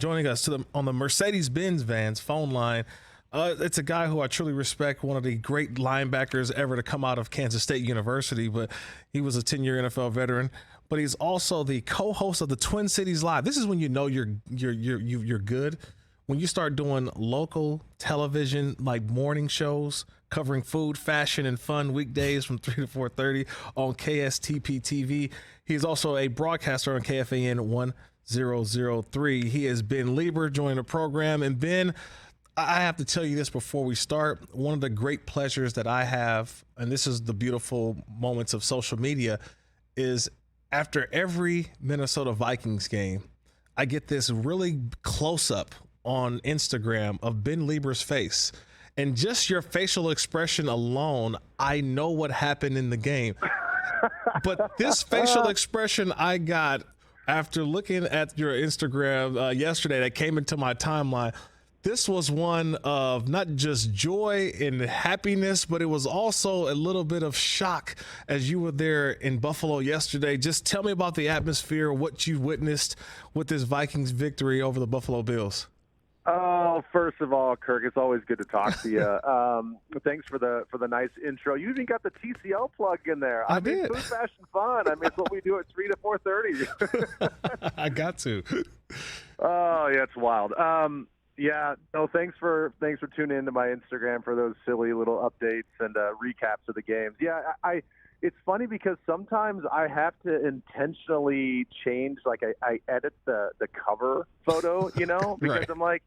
Joining us on the Mercedes-Benz Vans phone line, it's a guy who I truly respect, one of the great linebackers ever to come out of Kansas State University, but he was a 10-year NFL veteran. But he's also the co-host of the Twin Cities Live. This is when you know you're good. When you start doing local television, like morning shows covering food, fashion, and fun weekdays from 3 to 4:30 on KSTP TV. He's also a broadcaster on KFAN 1003. He is Ben Leber joining the program. And Ben, I have to tell you this before we start. One of the great pleasures that I have, and this is the beautiful moments of social media, is after every Minnesota Vikings game, I get this really close-up on Instagram of Ben Leber's face. And just your facial expression alone, I know what happened in the game. But this facial expression I got after looking at your Instagram yesterday that came into my timeline, this was one of not just joy and happiness, but it was also a little bit of shock as you were there in Buffalo yesterday. Just tell me about the atmosphere, what you witnessed with this Vikings victory over the Buffalo Bills. Oh, first of all, Kirk, it's always good to talk to you. Thanks for the nice intro. You even got the TCL plug in there. I did. Food, fashion, fun. I mean, it's what we do at 3 to 4:30. I got to. Oh, yeah, it's wild. Yeah, no, thanks for tuning into my Instagram for those silly little updates and recaps of the games. Yeah, it's funny because sometimes I have to intentionally change, like I edit the cover photo, because Right. I'm like,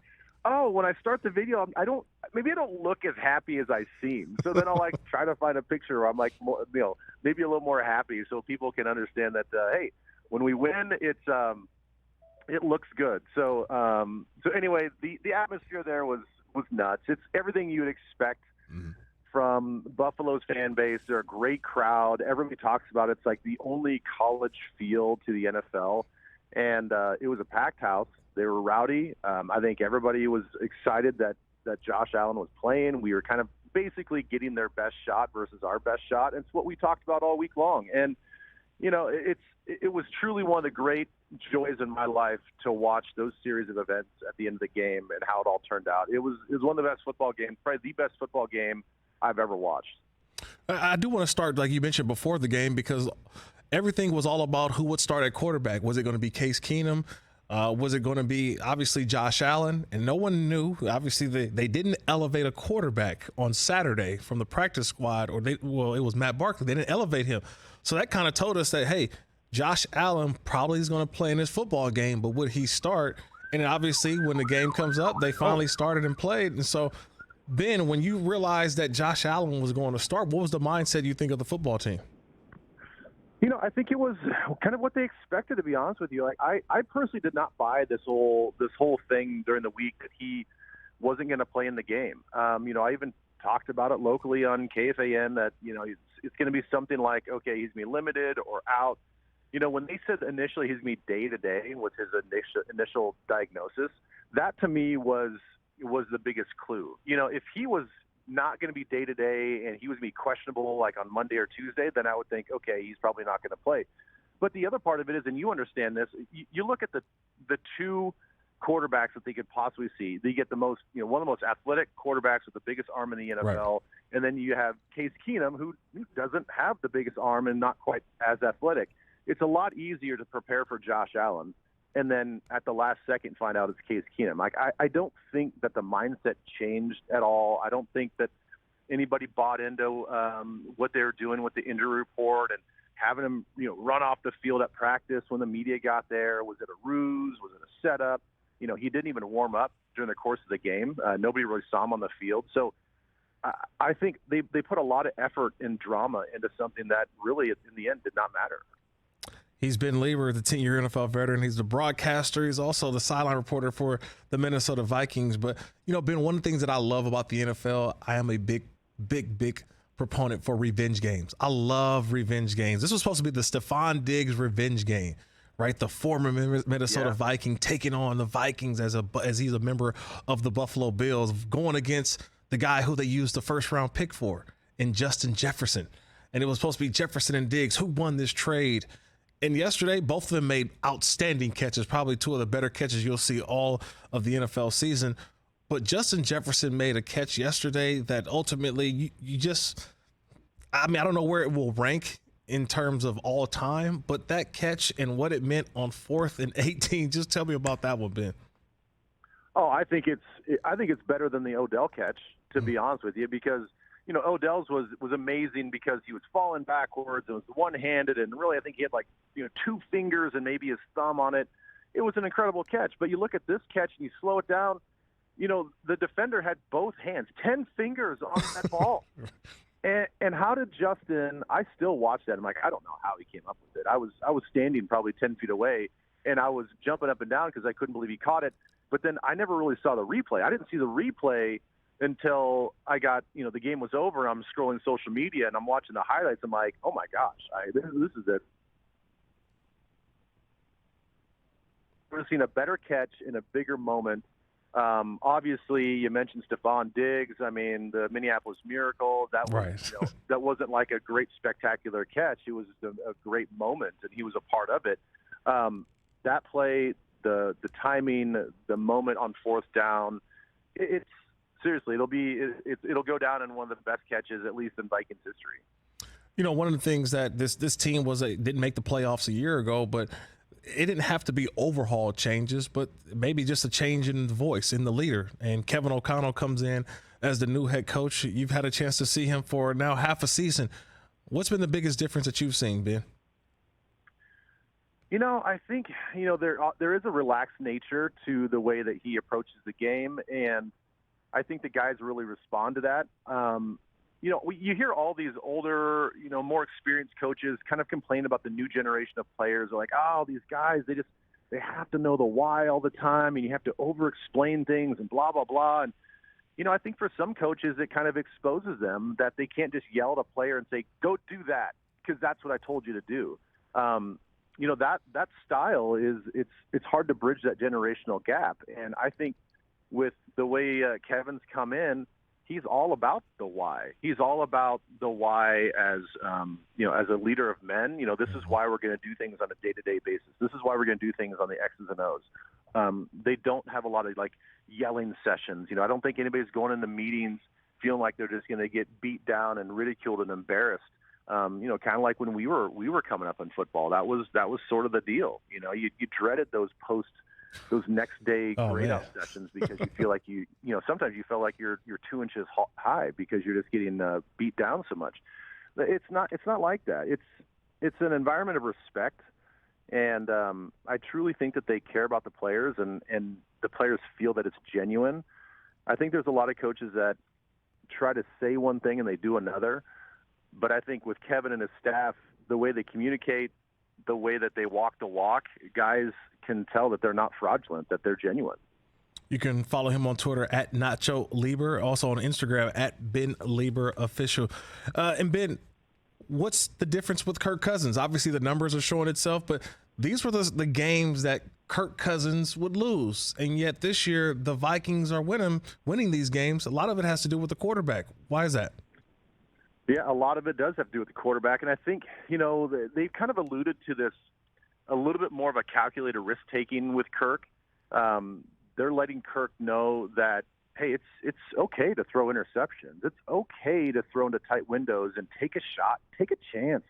oh, when I start the video, I don't look as happy as I seem. So then I'll like try to find a picture where I'm like, more, maybe a little more happy, so people can understand that, hey, when we win, it looks good. So anyway, the atmosphere there was nuts. It's everything you would expect from Buffalo's fan base. They're a great crowd. Everybody talks about it. It's like the only college feel to the NFL. And it was a packed house. They were rowdy. I think everybody was excited that Josh Allen was playing. We were kind of basically getting their best shot versus our best shot. And it's what we talked about all week long. And, it was truly one of the great joys in my life to watch those series of events at the end of the game and how it all turned out. It was one of the best football games, probably the best football game I've ever watched. I do want to start, like you mentioned before the game, because everything was all about who would start at quarterback. Was it going to be Case Keenum? Was it going to be, obviously, Josh Allen? And no one knew. Obviously, they didn't elevate a quarterback on Saturday from the practice squad, it was Matt Barkley. They didn't elevate him. So that kind of told us that, hey, Josh Allen probably is going to play in this football game, but would he start? And then obviously, when the game comes up, they finally started and played. And so, Ben, when you realized that Josh Allen was going to start, what was the mindset you think of the football team? I think it was kind of what they expected, to be honest with you. Like I personally did not buy this whole thing during the week that he wasn't going to play in the game. I even talked about it locally on KFAN that, it's going to be something like, okay, he's going to be limited or out. When they said initially he's going to be day-to-day with his initial diagnosis, that to me was the biggest clue. If he was not going to be day-to-day and he was going to be questionable like on Monday or Tuesday, then I would think, okay, he's probably not going to play. But the other part of it is, and you understand this, you look at the two quarterbacks that they could possibly see. They get the most, one of the most athletic quarterbacks with the biggest arm in the NFL, right. And then you have Case Keenum, who doesn't have the biggest arm and not quite as athletic. It's a lot easier to prepare for Josh Allen and then at the last second find out it's Case Keenum. Like I don't think that the mindset changed at all. I don't think that anybody bought into what they were doing with the injury report and having him, run off the field at practice when the media got there. Was it a ruse? Was it a setup? He didn't even warm up during the course of the game. Nobody really saw him on the field. So I think they put a lot of effort and drama into something that really, in the end, did not matter. He's Ben Leber, the 10-year NFL veteran. He's the broadcaster. He's also the sideline reporter for the Minnesota Vikings. But, Ben, one of the things that I love about the NFL, I am a big proponent for revenge games. I love revenge games. This was supposed to be the Stefan Diggs revenge game, right? The former Minnesota Viking taking on the Vikings as he's a member of the Buffalo Bills, going against the guy who they used the first-round pick for in Justin Jefferson. And it was supposed to be Jefferson and Diggs. Who won this trade? And yesterday, both of them made outstanding catches, probably two of the better catches you'll see all of the NFL season. But Justin Jefferson made a catch yesterday that ultimately you just, I mean, I don't know where it will rank in terms of all time, but that catch and what it meant on 4th and 18, just tell me about that one, Ben. Oh, I think it's better than the Odell catch, to be honest with you, because Odell's was amazing because he was falling backwards. It was one-handed, and really I think he had 2 fingers and maybe his thumb on it. It was an incredible catch. But you look at this catch and you slow it down, the defender had both hands, 10 fingers on that ball. And how did Justin? I still watch that. I'm like, I don't know how he came up with it. I was standing probably 10 feet away, and I was jumping up and down because I couldn't believe he caught it. But then I never really saw the replay. I didn't see the replay until I got, the game was over. I'm scrolling social media and I'm watching the highlights. I'm like, oh my gosh, this is it. I've seen a better catch in a bigger moment. Obviously, you mentioned Stefan Diggs. I mean, the Minneapolis Miracle. That was, right. That wasn't like a great spectacular catch. It was just a great moment, and he was a part of it. That play, the timing, the moment on 4th down, it's seriously, it'll go down in one of the best catches, at least in Vikings history. One of the things that this team didn't make the playoffs a year ago, but it didn't have to be overhaul changes, but maybe just a change in the voice, in the leader. And Kevin O'Connell comes in as the new head coach. You've had a chance to see him for now half a season. What's been the biggest difference that you've seen, Ben? I think, there is a relaxed nature to the way that he approaches the game, and I think the guys really respond to that. You hear all these older, more experienced coaches kind of complain about the new generation of players. They're like, oh, these guys, they have to know the why all the time, and you have to over-explain things and blah, blah, blah. And, I think for some coaches it kind of exposes them that they can't just yell at a player and say, go do that, because that's what I told you to do. That style it's hard to bridge that generational gap. And I think with the way Kevin's come in, he's all about the why. He's all about the why as as a leader of men. This is why we're going to do things on a day-to-day basis. This is why we're going to do things on the X's and O's. They don't have a lot of yelling sessions. I don't think anybody's going into meetings feeling like they're just going to get beat down and ridiculed and embarrassed. Kind of like when we were coming up in football. That was sort of the deal. You dreaded those next day grade out sessions because you feel like sometimes you feel like you're 2 inches high because you're just getting beat down so much. It's not like that. It's an environment of respect, and I truly think that they care about the players, and the players feel that it's genuine. I think there's a lot of coaches that try to say one thing and they do another. But I think with Kevin and his staff, the way they communicate, the way that they walk the walk, guys can tell that they're not fraudulent, that they're genuine. You can follow him on Twitter at Nacho Leber, also on Instagram at Ben Leber Official. And Ben, what's the difference with Kirk Cousins? Obviously, the numbers are showing itself, but these were the games that Kirk Cousins would lose. And yet this year, the Vikings are winning these games. A lot of it has to do with the quarterback. Why is that? Yeah, a lot of it does have to do with the quarterback. And I think, they've kind of alluded to this a little bit more of a calculated risk-taking with Kirk. They're letting Kirk know that, hey, it's okay to throw interceptions. It's okay to throw into tight windows and take a shot, take a chance.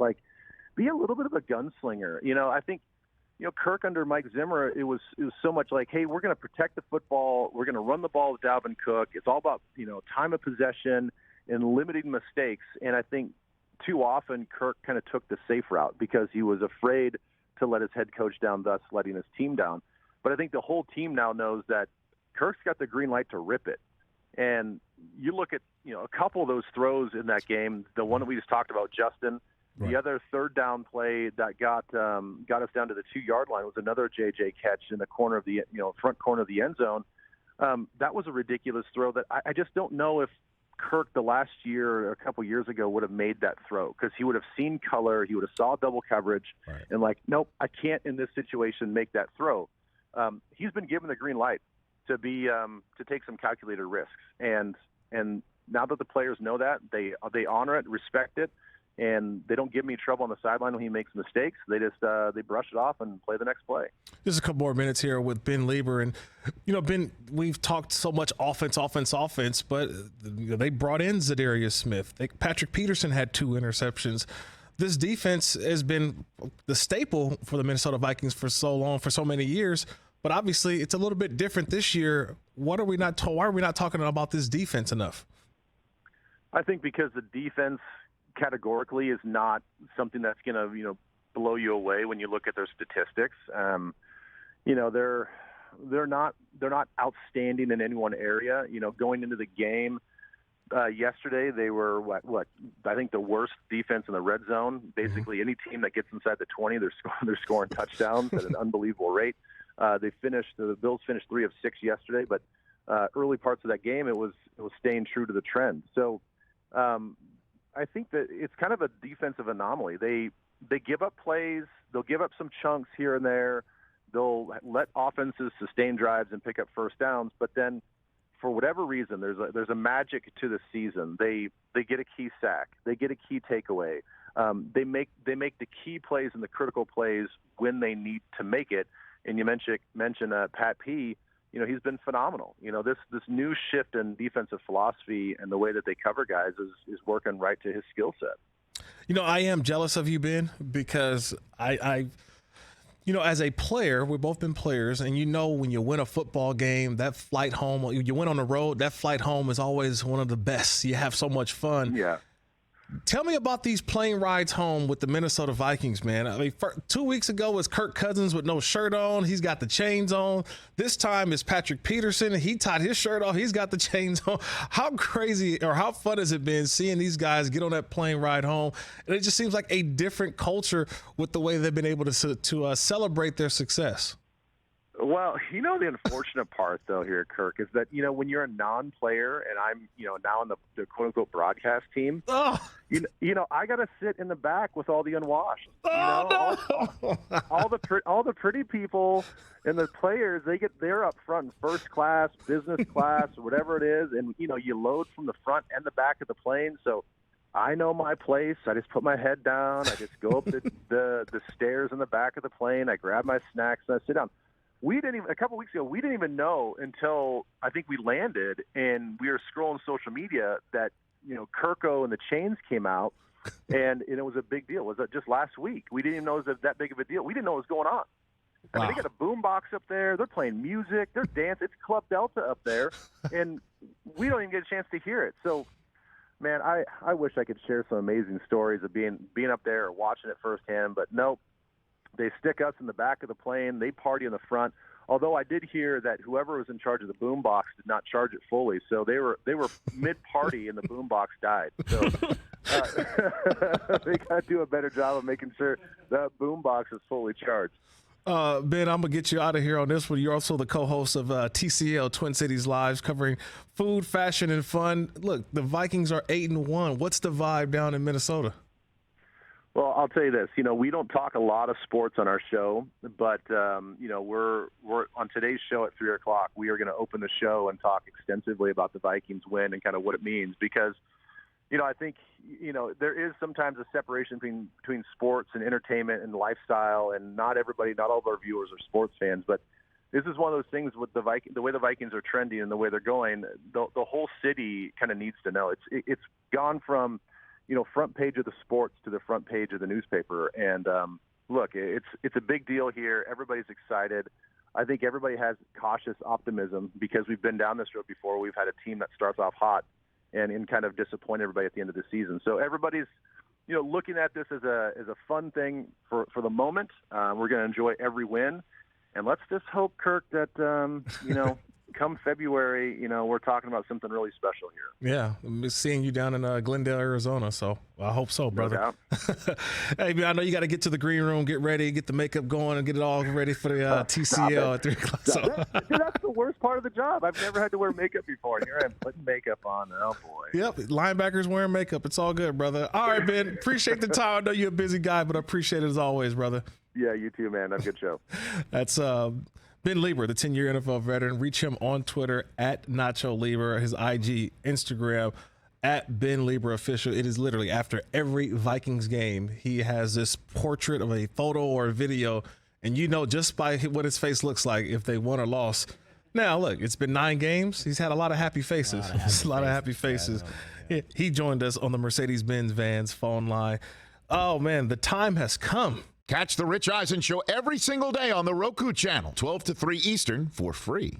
Be a little bit of a gunslinger. I think, Kirk under Mike Zimmer, it was so much like, hey, we're going to protect the football. We're going to run the ball with Dalvin Cook. It's all about, time of possession and limiting mistakes. And I think too often Kirk kind of took the safe route because he was afraid to let his head coach down, thus letting his team down. But I think the whole team now knows that Kirk's got the green light to rip it. And you look at, a couple of those throws in that game, the one that we just talked about, Justin, right. The other third down play that got us down to the 2-yard line was another JJ catch in the corner of the, front corner of the end zone. That was a ridiculous throw that I just don't know if Kirk the last year or a couple years ago would have made that throw because he would have seen color, he would have saw double coverage, right. And nope, I can't in this situation make that throw. He's been given the green light to take some calculated risks, and now that the players know that, they honor it, respect it, and they don't give me trouble on the sideline when he makes mistakes. They just they brush it off and play the next play. Just a couple more minutes here with Ben Leber. And, Ben, we've talked so much offense, but they brought in Zadarius Smith. Patrick Peterson had 2 interceptions. This defense has been the staple for the Minnesota Vikings for so long, for so many years. But obviously, it's a little bit different this year. Why are we not talking about this defense enough? I think because the defense categorically is not something that's going to, blow you away when you look at their statistics. They're not outstanding in any one area. Going into the game yesterday, they were what I think the worst defense in the red zone. Basically, any team that gets inside the 20, they're scoring touchdowns at an unbelievable rate. The Bills finished 3 of 6 yesterday, but early parts of that game, it was staying true to the trend. So I think that it's kind of a defensive anomaly. They give up plays, they'll give up some chunks here and there, they'll let offenses sustain drives and pick up first downs, but then for whatever reason, there's a magic to the season. They get a key sack, they get a key takeaway. They make the key plays and the critical plays when they need to make it. And you mentioned Pat P. He's been phenomenal. This new shift in defensive philosophy and the way that they cover guys is working right to his skill set. I am jealous of you, Ben, because I as a player, we've both been players, and when you win a football game, that flight home, you went on the road, that flight home is always one of the best. You have so much fun. Yeah. Tell me about these plane rides home with the Minnesota Vikings, man. I mean, 2 weeks ago was Kirk Cousins with no shirt on. He's got the chains on. This time is Patrick Peterson. He tied his shirt off. He's got the chains on. How crazy or how fun has it been seeing these guys get on that plane ride home? And it just seems like a different culture with the way they've been able to celebrate their success. Well, the unfortunate part, though, here, Kirk, is that, when you're a non-player and I'm, now on the quote-unquote broadcast team, I got to sit in the back with all the unwashed. All the pretty people and the players, they're up front in first class, business class, or whatever it is, and, you load from the front and the back of the plane, so I know my place. I just put my head down. I just go up the stairs in the back of the plane. I grab my snacks, and I sit down. A couple weeks ago, we didn't even know until I think we landed and we were scrolling social media that, Kirko and the Chains came out and it was a big deal. Was that just last week? We didn't even know it was that big of a deal. We didn't know what was going on. I mean, they got a boom box up there. They're playing music. They're dancing. It's Club Delta up there. And we don't even get a chance to hear it. So, man, I wish I could share some amazing stories of being up there or watching it firsthand, but nope. They stick us in the back of the plane. They party in the front. Although I did hear that whoever was in charge of the boom box did not charge it fully, so they were mid-party and the boom box died. So they got to do a better job of making sure that boom box is fully charged. Ben, I'm gonna get you out of here on this one. You're also the co-host of TCL Twin Cities Lives, covering food, fashion, and fun. Look, the Vikings are 8-1. What's the vibe down in Minnesota? Well, I'll tell you this. We don't talk a lot of sports on our show, but we're on today's show at 3:00. We are going to open the show and talk extensively about the Vikings win and kind of what it means because, I think there is sometimes a separation between sports and entertainment and lifestyle, and not all of our viewers are sports fans, but this is one of those things with the way the Vikings are trending and the way they're going. The whole city kind of needs to know. It's gone from front page of the sports to the front page of the newspaper. And look, it's a big deal here. Everybody's excited. I think everybody has cautious optimism because we've been down this road before. We've had a team that starts off hot and kind of disappoint everybody at the end of the season. So everybody's, looking at this as a fun thing for the moment. We're going to enjoy every win. And let's just hope, Kirk, that, come February, we're talking about something really special here. Yeah, I'm seeing you down in Glendale, Arizona, so I hope so, brother. No doubt. Hey, man, I know you got to get to the green room, get ready, get the makeup going, and get it all ready for the TCL at 3:00. So. That's the worst part of the job. I've never had to wear makeup before, and here I am putting makeup on. Oh, boy. Yep, linebackers wearing makeup. It's all good, brother. All right, Ben, appreciate the time. I know you're a busy guy, but I appreciate it as always, brother. Yeah, you too, man. Have a good show. That's Ben Leber, the 10-year NFL veteran. Reach him on Twitter at Nacho Leber, his IG, Instagram at Ben Leber Official. It is literally after every Vikings game, he has this portrait of a photo or a video, and you know just by what his face looks like if they won or lost. Now, look, it's been 9 games. He's had a lot of happy faces. A lot of happy faces. He joined us on the Mercedes-Benz Vans phone line. Oh, man, the time has come. Catch the Rich Eisen Show every single day on the Roku channel, 12 to 3 Eastern, for free.